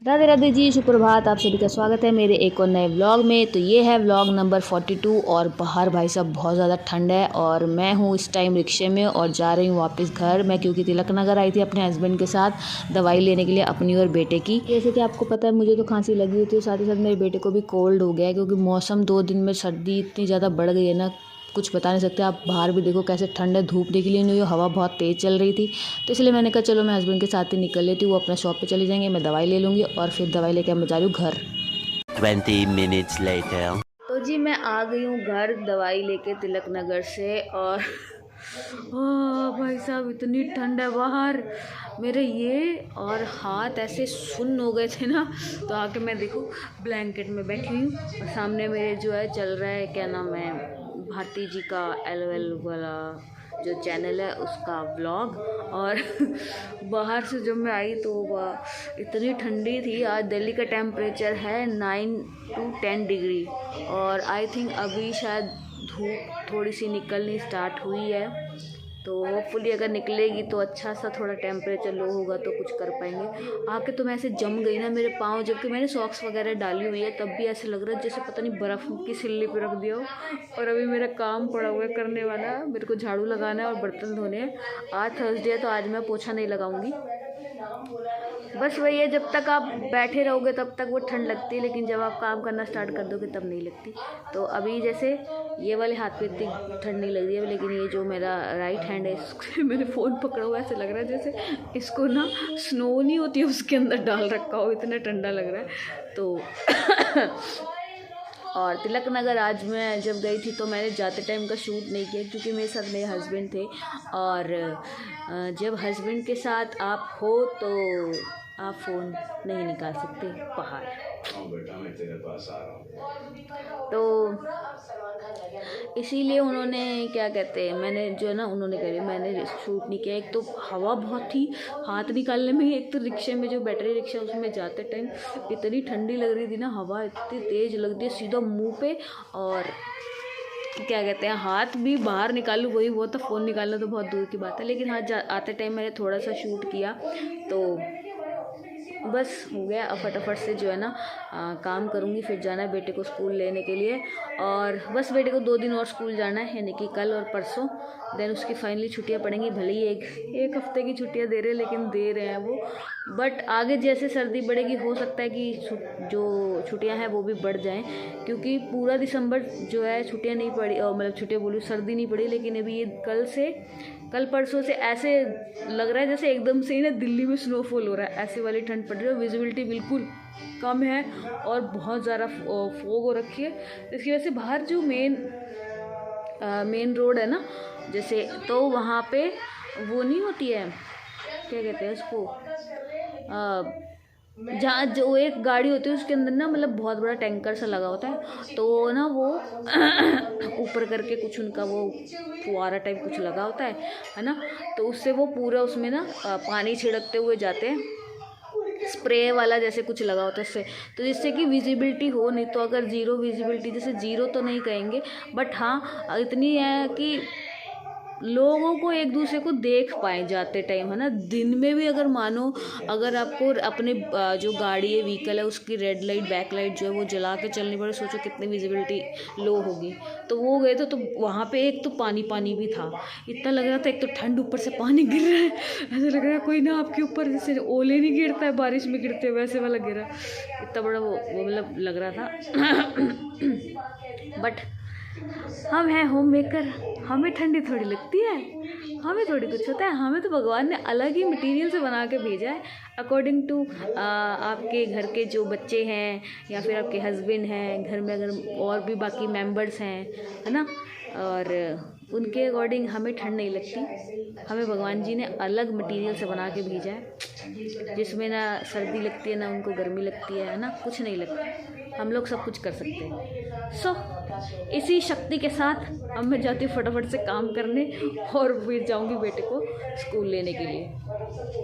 राधे राधे जी, सुप्रभात। आप सभी का स्वागत है मेरे एक और नए व्लॉग में। तो ये है व्लॉग नंबर 42 और बाहर भाई साहब बहुत ज़्यादा ठंड है और मैं हूँ इस टाइम रिक्शे में और जा रही हूँ वापस घर। मैं क्योंकि तिलक नगर आई थी अपने हस्बैंड के साथ दवाई लेने के लिए अपनी और बेटे की। जैसे कि आपको पता है मुझे तो खांसी लगी हुई थी, साथ ही साथ मेरे बेटे को भी कोल्ड हो गया है क्योंकि मौसम 2 दिन में सर्दी इतनी ज़्यादा बढ़ गई है ना, कुछ बता नहीं सकते। आप बाहर भी देखो कैसे ठंड है, धूप निकली नहीं हुई, हवा बहुत तेज़ चल रही थी। तो इसलिए मैंने कहा चलो मैं हस्बैंड के साथ ही निकल लेती हूँ, वो अपना शॉप पे चले जाएंगे, मैं दवाई ले लूँगी और फिर दवाई लेकर मैं जा रही हूँ घर। 20 minutes later. तो जी मैं आ गई हूँ घर दवाई लेके तिलक नगर से। और भाई साहब इतनी ठंड है बाहर, मेरे ये और हाथ ऐसे सुन्न हो गए थे ना। तो आके मैं देखो ब्लैंकेट में बैठी हुई हूँ और सामने मेरे जो है चल रहा है, क्या नाम है, भारती जी का LOL वाला जो चैनल है उसका व्लॉग। और बाहर से जब मैं आई तो इतनी ठंडी थी। आज दिल्ली का टेम्परेचर है 9 to 10 डिग्री और आई थिंक अभी शायद धूप थोड़ी सी निकलनी स्टार्ट हुई है। तो होपफुली अगर निकलेगी तो अच्छा सा थोड़ा टेम्परेचर लो होगा तो कुछ कर पाएंगे। आके तो मैं ऐसे जम गई ना मेरे पाँव, जबकि मैंने सॉक्स वगैरह डाली हुई है तब भी ऐसे लग रहा है जैसे पता नहीं बर्फ़ की सिल्ली पे रख दिया हो। और अभी मेरा काम पड़ा हुआ है करने वाला, मेरे को झाड़ू लगाना है और बर्तन धोने हैं। आज थर्सडे है तो आज मैं पोछा नहीं लगाऊंगी। बस वही है, जब तक आप बैठे रहोगे तब तक वो ठंड लगती है, लेकिन जब आप काम करना स्टार्ट कर दोगे तब नहीं लगती। तो अभी जैसे ये वाले हाथ पे इतनी ठंड नहीं लग रही है, लेकिन ये जो मेरा राइट हैंड है इससे मैंने फ़ोन पकड़ा हुआ है, ऐसे लग रहा है जैसे इसको ना स्नो नहीं होती है उसके अंदर डाल रखा हो, इतना ठंडा लग रहा है। तो और तिलक नगर आज मैं जब गई थी तो मैंने जाते टाइम का शूट नहीं किया क्योंकि मेरे साथ मेरे हस्बैंड थे। और जब हस्बैंड के साथ आप हो तो आप फ़ोन नहीं निकाल सकते बाहर। तो इसीलिए उन्होंने क्या कहते हैं, मैंने जो है ना उन्होंने कह रही मैंने शूट नहीं किया। एक तो हवा बहुत थी हाथ निकालने में, एक तो रिक्शे में जो बैटरी रिक्शा उसमें जाते टाइम इतनी ठंडी लग रही थी ना, हवा इतनी तेज़ लगती है सीधा मुंह पे। और क्या कहते हैं हाथ भी बाहर निकालूँ वही वो, तो फ़ोन निकालना तो बहुत दूर की बात है। लेकिन हाँ आते टाइम मैंने थोड़ा सा शूट किया तो बस हो गया। अब फटाफट से जो है ना काम करूँगी, फिर जाना है बेटे को स्कूल लेने के लिए। और बस बेटे को 2 दिन और स्कूल जाना है, यानी कि कल और परसों। देन उसकी फाइनली छुट्टियाँ पड़ेंगी। भले ही एक हफ्ते की छुट्टियाँ दे रहे हैं, लेकिन दे रहे हैं वो। बट आगे जैसे सर्दी बढ़ेगी हो सकता है कि जो छुट्टियाँ हैं वो भी बढ़ जाएँ, क्योंकि पूरा दिसंबर जो है छुट्टियाँ नहीं पड़ी, और मतलब छुट्टियाँ बोलूँ सर्दी नहीं पड़ी। लेकिन अभी ये कल परसों से ऐसे लग रहा है जैसे एकदम से ही ना दिल्ली में स्नोफॉल हो रहा है, ऐसी वाली ठंड पड़ रही है। विजिबिलिटी बिल्कुल कम है और बहुत ज़्यादा फोग हो रखी है। इसकी वजह से बाहर जो मेन रोड है ना जैसे, तो वहाँ पे वो नहीं होती है, क्या कहते हैं उसको, जहाँ जो एक गाड़ी होती है उसके अंदर ना मतलब बहुत बड़ा टैंकर सा लगा होता है, तो ना वो ऊपर करके कुछ उनका वो फुवारा टाइप कुछ लगा होता है ना। तो उससे वो पूरा उसमें ना पानी छिड़कते हुए जाते हैं, स्प्रे वाला जैसे कुछ लगा होता है इससे, तो जिससे कि विजिबिलिटी हो। नहीं तो अगर ज़ीरो विजिबिलिटी, जैसे ज़ीरो तो नहीं कहेंगे बट हाँ इतनी है कि लोगों को एक दूसरे को देख पाए जाते टाइम, है ना। दिन में भी अगर मानो अगर आपको अपने जो गाड़ी है व्हीकल है उसकी रेड लाइट बैक लाइट जो है वो जला के चलनी पड़े, सोचो कितनी विजिबिलिटी लो होगी। तो वो गए तो वहाँ पे एक तो पानी पानी भी था, इतना लग रहा था, एक तो ठंड ऊपर से पानी गिर रहा है, ऐसा लग रहा है कोई ना आपके ऊपर जैसे ओले नहीं गिरता है बारिश में गिरते वैसे वाला गिरा, इतना बड़ा वो मतलब लग रहा था। बट हम हैं होम मेकर, हमें ठंडी थोड़ी लगती है, हमें थोड़ी कुछ होता है। हमें तो भगवान ने अलग ही मटेरियल से बना के भेजा है अकॉर्डिंग टू आपके घर के जो बच्चे हैं या फिर आपके हस्बैंड हैं, घर में अगर और भी बाकी मेंबर्स हैं, है ना, और उनके अकॉर्डिंग हमें ठंड नहीं लगती। हमें भगवान जी ने अलग मटेरियल से बना के भेजा है जिसमें ना सर्दी लगती है ना उनको गर्मी लगती है ना, कुछ नहीं लगता। हम लोग सब कुछ कर सकते हैं। सो इसी शक्ति के साथ अब मैं जाती हूँ फटाफट से काम करने और फिर जाऊँगी बेटे को स्कूल लेने के लिए।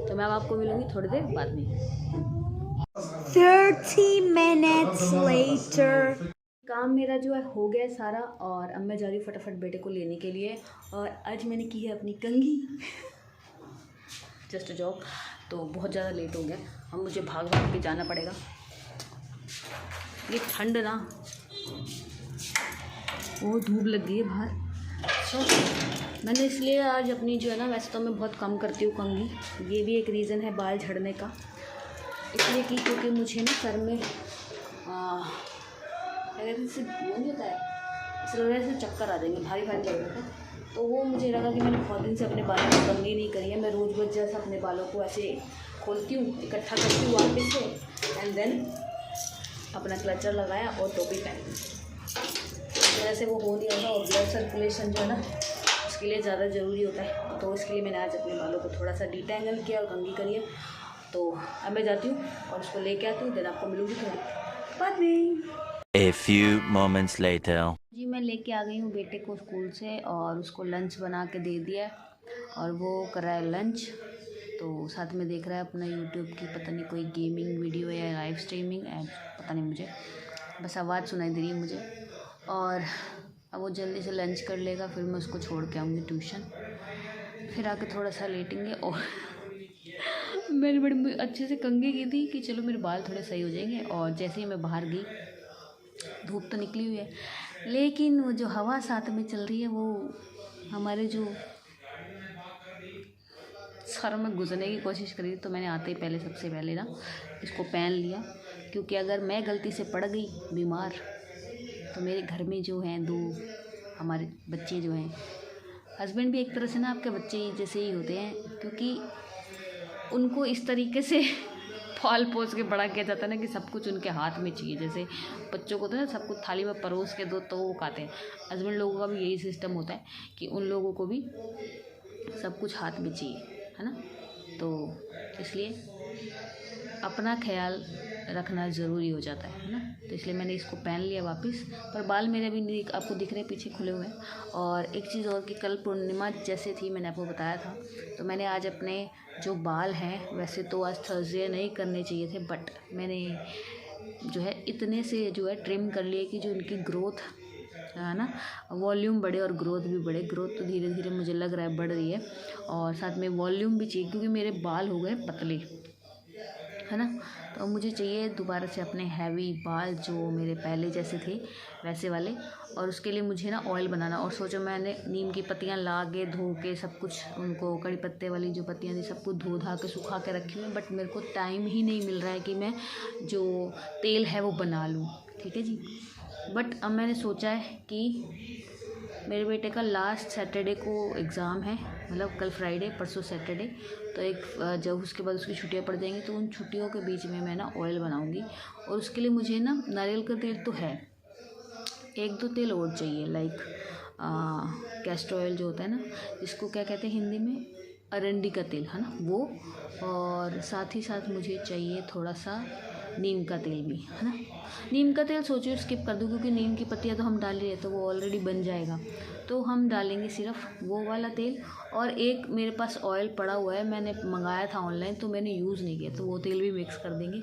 तो मैं अब आपको मिलूँगी थोड़ी देर बाद में। 30 minutes later। काम मेरा जो है हो गया सारा और अब मैं जा रही हूँ फटाफट बेटे को लेने के लिए। और आज मैंने की है अपनी कंघी। जस्ट जॉब, तो बहुत ज़्यादा लेट हो गया। अब मुझे भाग भाग के जाना पड़ेगा। ये ठंड ना, वो धूप लग गई है बाहर। सो मैंने इसलिए आज अपनी जो है ना, वैसे तो मैं बहुत कम करती हूँ कंघी, ये भी एक रीज़न है बाल झड़ने का, इसलिए कि क्योंकि मुझे ना सर में ऐसे वो नहीं होता है, इस वजह से चक्कर आ जाएंगे, भारी भारी लग रहा था। तो वो मुझे लगा कि मैंने बहुत दिन से अपने बालों की कंघी नहीं करी है। मैं रोज़ रोज़ जैसा अपने बालों को ऐसे खोलती हूँ, इकट्ठा करती हूँ वापस से, एंड देन अपना क्लचर लगाया और टोपी पहनी। इस वजह से वो हो नहीं होता, और ब्लड सर्कुलेशन जो है ना उसके लिए ज़्यादा ज़रूरी होता है। तो इसके लिए मैंने आज अपने बालों को थोड़ा सा डिटेंगल किया और कंघी करी है। तो अब मैं जाती हूँ और उसको लेके आती हूँ, देन आपको मिलूँगी थोड़ी बाद में। A few moments later. जी मैं लेके आ गई हूँ बेटे को स्कूल से, और उसको लंच बना के दे दिया और वो कर रहा है लंच। तो साथ में देख रहा है अपना यूट्यूब की पता नहीं कोई गेमिंग वीडियो या लाइव स्ट्रीमिंग ऐप, पता नहीं मुझे, बस आवाज़ सुनाई दे रही है मुझे। और अब वो जल्दी से लंच कर लेगा, फिर मैं उसको छोड़ के आऊँगी ट्यूशन, फिर आके थोड़ा सा लेटेंगे। और मैंने बड़ी अच्छे से कंघी की थी कि चलो मेरे बाल थोड़े सही हो जाएंगे, और जैसे ही मैं बाहर गई, धूप तो निकली हुई है, लेकिन वो जो हवा साथ में चल रही है वो हमारे जो सर में घुसने की कोशिश करी। तो मैंने आते ही पहले सबसे पहले ना इसको पहन लिया, क्योंकि अगर मैं गलती से पड़ गई बीमार तो मेरे घर में जो हैं 2 हमारे बच्चे जो हैं, हस्बैंड भी एक तरह से ना आपके बच्चे जैसे ही होते हैं, क्योंकि उनको इस तरीके से पाल पोस के बड़ा किया जाता है ना कि सब कुछ उनके हाथ में चाहिए। जैसे बच्चों को तो ना सब कुछ थाली में परोस के दो तो वो खाते हैं, हस्बैंड लोगों का भी यही सिस्टम होता है कि उन लोगों को भी सब कुछ हाथ में चाहिए, है ना। तो इसलिए अपना ख्याल रखना ज़रूरी हो जाता है ना। तो इसलिए मैंने इसको पहन लिया वापस, पर बाल मेरे अभी आपको दिख रहे हैं पीछे खुले हुए हैं। और एक चीज़ और कि कल पूर्णिमा जैसे थी, मैंने आपको बताया था, तो मैंने आज अपने जो बाल हैं, वैसे तो आज थर्सडे नहीं करने चाहिए थे, बट मैंने जो है इतने से जो है ट्रिम कर लिए कि जो उनकी ग्रोथ है ना, वॉल्यूम बढ़े और ग्रोथ भी बढ़े। ग्रोथ तो धीरे धीरे मुझे लग रहा है बढ़ रही है, और साथ में वॉल्यूम भी चाहिए, क्योंकि मेरे बाल हो गए पतले, है ना। तो मुझे चाहिए दोबारा से अपने हैवी बाल जो मेरे पहले जैसे थे वैसे वाले, और उसके लिए मुझे ना ऑयल बनाना। और सोचो मैंने नीम की पत्तियां ला के धो के सब कुछ, उनको कड़ी पत्ते वाली जो पत्तियां थी सब कुछ धो धा के सुखा के रखी हुई, बट मेरे को टाइम ही नहीं मिल रहा है कि मैं जो तेल है वो बना लूँ, ठीक है जी। बट अब मैंने सोचा है कि मेरे बेटे का लास्ट सैटरडे को एग्ज़ाम है, मतलब कल फ्राइडे परसों सैटरडे, तो जब उसके बाद उसकी छुट्टियां पड़ जाएंगी, तो उन छुट्टियों के बीच में मैं ना ऑयल बनाऊंगी। और उसके लिए मुझे ना नारियल का तेल तो है, 1-2 तेल और चाहिए, लाइक कैस्टर ऑयल जो होता है ना, इसको क्या कहते हैं हिंदी में, अरंडी का तेल, है ना वो। और साथ ही साथ मुझे चाहिए थोड़ा सा नीम का तेल भी, है ना। नीम का तेल सोचिए स्किप कर दूँ, क्योंकि नीम की पत्तियाँ तो हम डाल ही रहे, तो वो ऑलरेडी बन जाएगा। तो हम डालेंगे सिर्फ वो वाला तेल। और एक मेरे पास ऑयल पड़ा हुआ है, मैंने मंगाया था ऑनलाइन, तो मैंने यूज़ नहीं किया, तो वो तेल भी मिक्स कर देंगे।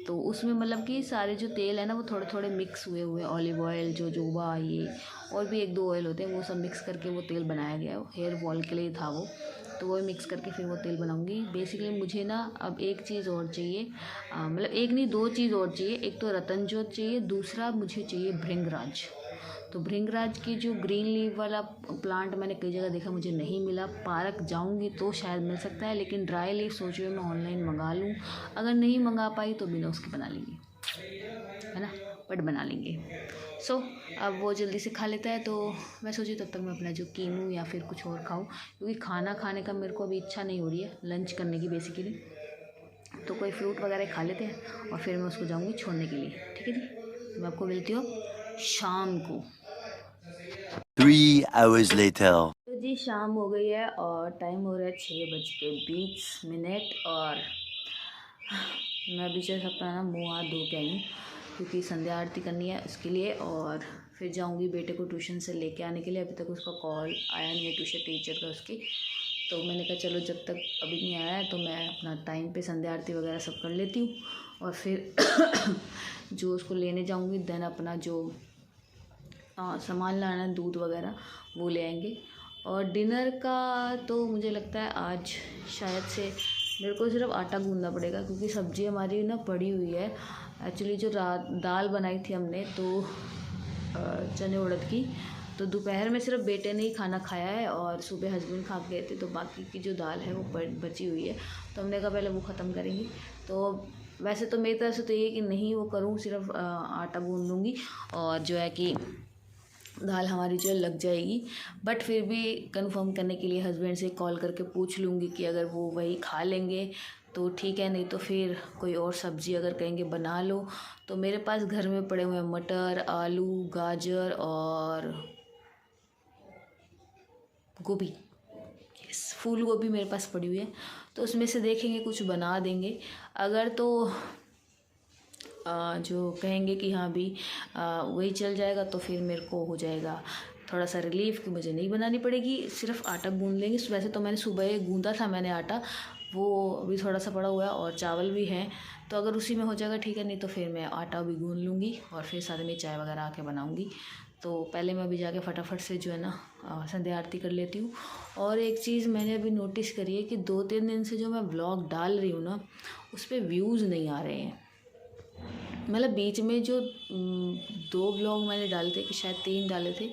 तो उसमें मतलब कि सारे जो तेल है ना वो थोड़े थोड़े मिक्स हुए हुए, ऑलिव ऑयल, जोजोबा, ये और भी 1-2 ऑयल होते हैं, वो सब मिक्स करके वो तेल बनाया गया है। हेयर फॉल के लिए था वो, तो वो मिक्स करके फिर वो तेल बनाऊंगी। बेसिकली मुझे ना अब एक चीज़ और चाहिए, मतलब एक नहीं 2 चीज़ और चाहिए। एक तो रतनजोत चाहिए, दूसरा मुझे चाहिए भृंगराज। तो भृंगराज की जो ग्रीन लीव वाला प्लांट मैंने कई जगह देखा, मुझे नहीं मिला। पार्क जाऊंगी तो शायद मिल सकता है, लेकिन ड्राई लीव सोच रही हूँ मैं ऑनलाइन मंगा लूँ। अगर नहीं मंगा पाई तो बिना उसके बना लेंगे, है ना, बट बना लेंगे। सो अब वो जल्दी से खा लेता है, तो मैं सोची तब तक मैं अपना जो कीनू या फिर कुछ और खाऊं, क्योंकि खाना खाने का मेरे को अभी इच्छा नहीं हो रही है, लंच करने की बेसिकली। तो कोई फ्रूट वगैरह खा लेते हैं और फिर मैं उसको जाऊंगी छोड़ने के लिए, ठीक है जी। मैं आपको मिलती हूँ शाम को। 3 hours later. तो जी शाम हो गई है और टाइम हो रहा है 6:20। और मैं अभी जैसे अपना ना मुँह हाथ धो के आई हूँ, क्योंकि संध्या आरती करनी है इसके लिए, और फिर जाऊँगी बेटे को ट्यूशन से लेके आने के लिए। अभी तक उसका कॉल आया नहीं है ट्यूशन टीचर का उसकी, तो मैंने कहा चलो जब तक अभी नहीं आया है तो मैं अपना टाइम पे संध्या आरती वगैरह सब कर लेती हूँ, और फिर जो उसको लेने जाऊँगी, देन अपना जो सामान लाना है दूध वगैरह वो ले आएंगे। और डिनर का तो मुझे लगता है आज शायद से मेरे को सिर्फ आटा गूंदना पड़ेगा, क्योंकि सब्ज़ी हमारी ना पड़ी हुई है। एक्चुअली जो रात दाल बनाई थी हमने तो चने उड़द की, तो दोपहर में सिर्फ बेटे ने ही खाना खाया है और सुबह हस्बैंड खा गए थे, तो बाकी की जो दाल है वो बची हुई है, तो हमने कहा पहले वो ख़त्म करेंगे। तो वैसे तो मेरी तरफ से तो ये कि नहीं वो करूँ, सिर्फ आटा गूंद लूँगी और जो है कि दाल हमारी जो है लग जाएगी। बट फिर भी कंफर्म करने के लिए हस्बैंड से कॉल करके पूछ लूँगी कि अगर वो वही खा लेंगे तो ठीक है, नहीं तो फिर कोई और सब्ज़ी अगर कहेंगे बना लो। तो मेरे पास घर में पड़े हुए हैं मटर, आलू, गाजर और गोभी, यस फूल गोभी मेरे पास पड़ी हुई है, तो उसमें से देखेंगे कुछ बना देंगे। अगर तो जो कहेंगे कि हाँ भी वही चल जाएगा तो फिर मेरे को हो जाएगा थोड़ा सा रिलीफ कि मुझे नहीं बनानी पड़ेगी, सिर्फ आटा गूंद लेंगे। वैसे तो मैंने सुबह गूंदा था मैंने आटा, वो अभी थोड़ा सा पड़ा हुआ है और चावल भी हैं, तो अगर उसी में हो जाएगा ठीक है, नहीं तो फिर मैं आटा भी गूंद लूँगी और फिर साथ में चाय वगैरह आके बनाऊँगी। तो पहले मैं अभी जाके फटाफट से जो है ना संध्या आरती कर लेती हूँ। और एक चीज़ मैंने अभी नोटिस करी है कि 2-3 दिन से जो मैं व्लॉग डाल रही हूँ ना, उस पर व्यूज़ नहीं आ रहे हैं। मतलब बीच में जो 2 व्लॉग मैंने डाले थे कि शायद 3 डाले थे,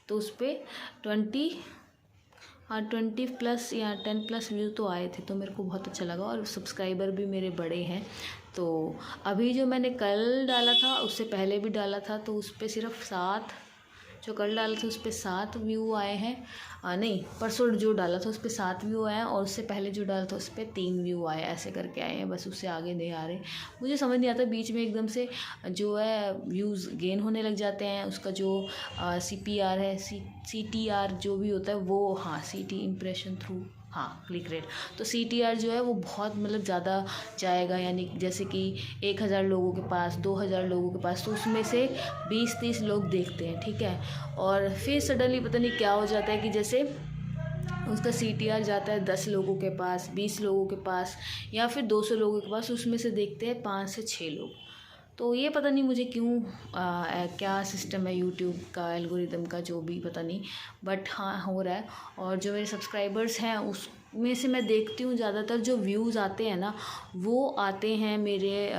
तो उस पर 20+ या 10+ व्यू तो आए थे, तो मेरे को बहुत अच्छा लगा और सब्सक्राइबर भी मेरे बड़े हैं। तो अभी जो मैंने कल डाला था उससे पहले भी डाला था, तो उस पर सिर्फ 7, जो कल डाला था उस पर 7 व्यू आए हैं। नहीं, परसों जो डाला था उस पर 7 व्यू आए हैं और उससे पहले जो डाला था उस पर 3 व्यू आए, ऐसे करके आए हैं, बस उससे आगे नहीं आ रहे। मुझे समझ नहीं आता, बीच में एकदम से जो है व्यूज़ गेन होने लग जाते हैं। उसका जो CPR है, CTR जो भी होता है वो, हाँ CT इम्प्रेशन थ्रू, हाँ क्लिक रेट, तो CTR जो है वो बहुत मतलब ज़्यादा जाएगा, यानी जैसे कि 1000 लोगों के पास, 2000 लोगों के पास, तो उसमें से 20-30 लोग देखते हैं, ठीक है। और फिर सडनली पता नहीं क्या हो जाता है कि जैसे उसका CTR जाता है 10 लोगों के पास, 20 लोगों के पास या फिर 200 लोगों के पास, उसमें से देखते हैं 5 से 6 लोग। तो ये पता नहीं मुझे क्यों क्या सिस्टम है यूट्यूब का, एल्गोरिदम का, जो भी पता नहीं, बट हाँ हो रहा है। और जो मेरे सब्सक्राइबर्स हैं उसमें से मैं देखती हूँ ज़्यादातर जो व्यूज़ आते हैं ना, वो आते हैं मेरे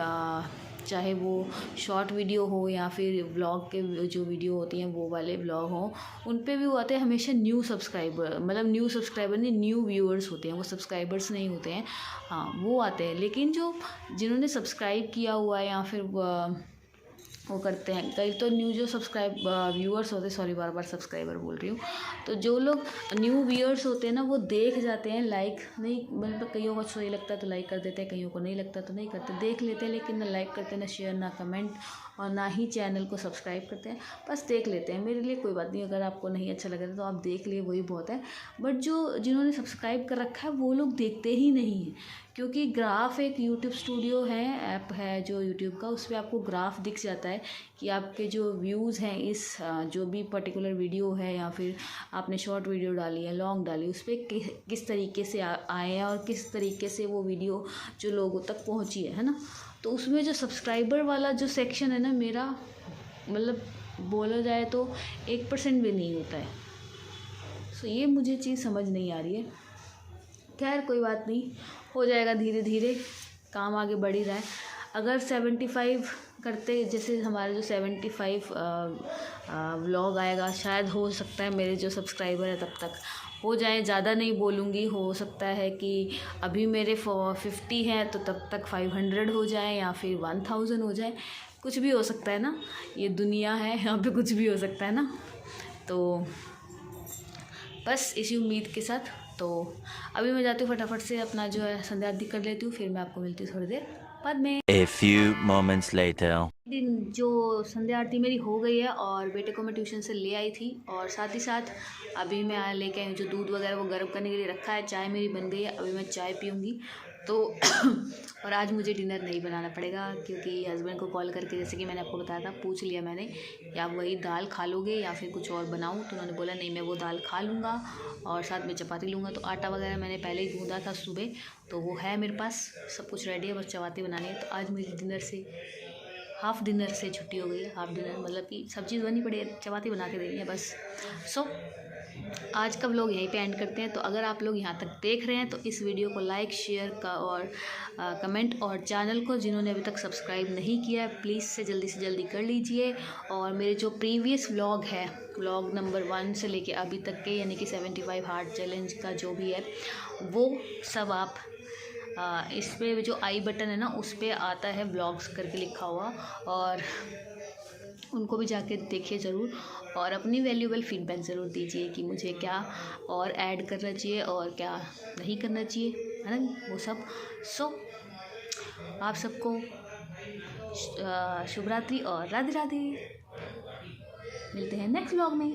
चाहे वो शॉर्ट वीडियो हो या फिर व्लॉग के जो वीडियो होती हैं वो वाले व्लॉग हों, उन पे भी वो आते हैं हमेशा न्यू सब्सक्राइबर, मतलब न्यू सब्सक्राइबर नहीं, न्यू व्यूअर्स होते हैं, वो सब्सक्राइबर्स नहीं होते हैं, हाँ वो आते हैं। लेकिन जो जिन्होंने सब्सक्राइब किया हुआ है या फिर वो करते हैं, कई तो न्यू जो व्यूअर्स होते हैं, सॉरी बार बार सब्सक्राइबर बोल रही हूँ, तो जो लोग न्यू व्यूअर्स होते हैं ना वो देख जाते हैं, लाइक नहीं, मतलब कईयों को सही लगता है तो लाइक कर देते हैं, कईयों को नहीं लगता तो नहीं करते, देख लेते हैं लेकिन ना लाइक करते, ना शेयर, ना कमेंट, और ना ही चैनल को सब्सक्राइब करते हैं, बस देख लेते हैं। मेरे लिए कोई बात नहीं, अगर आपको नहीं अच्छा लग रहा तो आप देख लिए, वही बहुत है। बट जो जिन्होंने सब्सक्राइब कर रखा है वो लोग देखते ही नहीं हैं, क्योंकि ग्राफ एक यूट्यूब स्टूडियो है, ऐप है जो यूट्यूब का, उस पर आपको ग्राफ दिख जाता है कि आपके जो व्यूज़ हैं इस जो भी पर्टिकुलर वीडियो है या फिर आपने शॉर्ट वीडियो डाली है, लॉन्ग डाली, उस पर किस तरीके से आए हैं और किस तरीके से वो वीडियो जो लोगों तक पहुंची है ना। तो उसमें जो सब्सक्राइबर वाला जो सेक्शन है ना मेरा, मतलब बोला जाए तो 1% भी नहीं होता है। सो ये मुझे चीज़ समझ नहीं आ रही है। खैर कोई बात नहीं, हो जाएगा धीरे धीरे, काम आगे बढ़ ही रहा है। अगर 75 करते, जैसे हमारे जो 75 व्लॉग आएगा, शायद हो सकता है मेरे जो सब्सक्राइबर है तब तक हो जाए, ज़्यादा नहीं बोलूँगी, हो सकता है कि अभी मेरे 50 हैं तो तब तक 500 हो जाए या फिर 1000 हो जाए, कुछ भी हो सकता है ना, ये दुनिया है, यहाँ पे कुछ भी हो सकता है ना। तो बस इसी उम्मीद के साथ तो अभी मैं जाती हूँ फटाफट से अपना जो है संध्या आरती कर लेती हूँ, फिर मैं आपको मिलती हूँ थोड़ी देर बाद में। A few moments later. दिन जो संध्या आरती मेरी हो गई है और बेटे को मैं ट्यूशन से ले आई थी, और साथ ही साथ अभी मैं लेके आई हूँ जो दूध वगैरह वो गर्म करने के लिए रखा है, चाय मेरी बन गई है, अभी मैं चाय पीऊँगी तो और आज मुझे डिनर नहीं बनाना पड़ेगा, क्योंकि हस्बैंड को कॉल करके, जैसे कि मैंने आपको बताया था, पूछ लिया मैंने कि आप वही दाल खा लोगे या फिर कुछ और बनाऊँ, तो उन्होंने बोला नहीं मैं वो दाल खा लूँगा और साथ में चपाती लूँगा। तो आटा वगैरह मैंने पहले ही गूँधा था सुबह, तो वो है मेरे पास, सब कुछ रेडी है, बस चपाती बनानी है। तो आज मेरी डिनर से हाफ़ डिनर से छुट्टी हो गई है, हाफ़ डिनर मतलब कि सब चीज़ बनी पड़ी है, चपाती बना के देनी है बस। सो आज का व्लॉग यहीं पे एंड करते हैं। तो अगर आप लोग यहाँ तक देख रहे हैं तो इस वीडियो को लाइक, शेयर का और कमेंट, और चैनल को जिन्होंने अभी तक सब्सक्राइब नहीं किया है प्लीज़ से जल्दी कर लीजिए। और मेरे जो प्रीवियस व्लॉग है, व्लॉग नंबर 1 से लेके अभी तक के, यानी कि 75 हार्ट चैलेंज का जो भी है वो सब आप इस पर जो आई बटन है ना उस पर आता है व्लॉग्स करके लिखा हुआ, और उनको भी जाके देखिए ज़रूर, और अपनी वैल्यूएबल फीडबैक ज़रूर दीजिए कि मुझे क्या और ऐड करना चाहिए और क्या नहीं करना चाहिए, है ना वो सब। सो आप सबको शुभ रात्रि और राधे राधे। मिलते हैं नेक्स्ट व्लॉग में।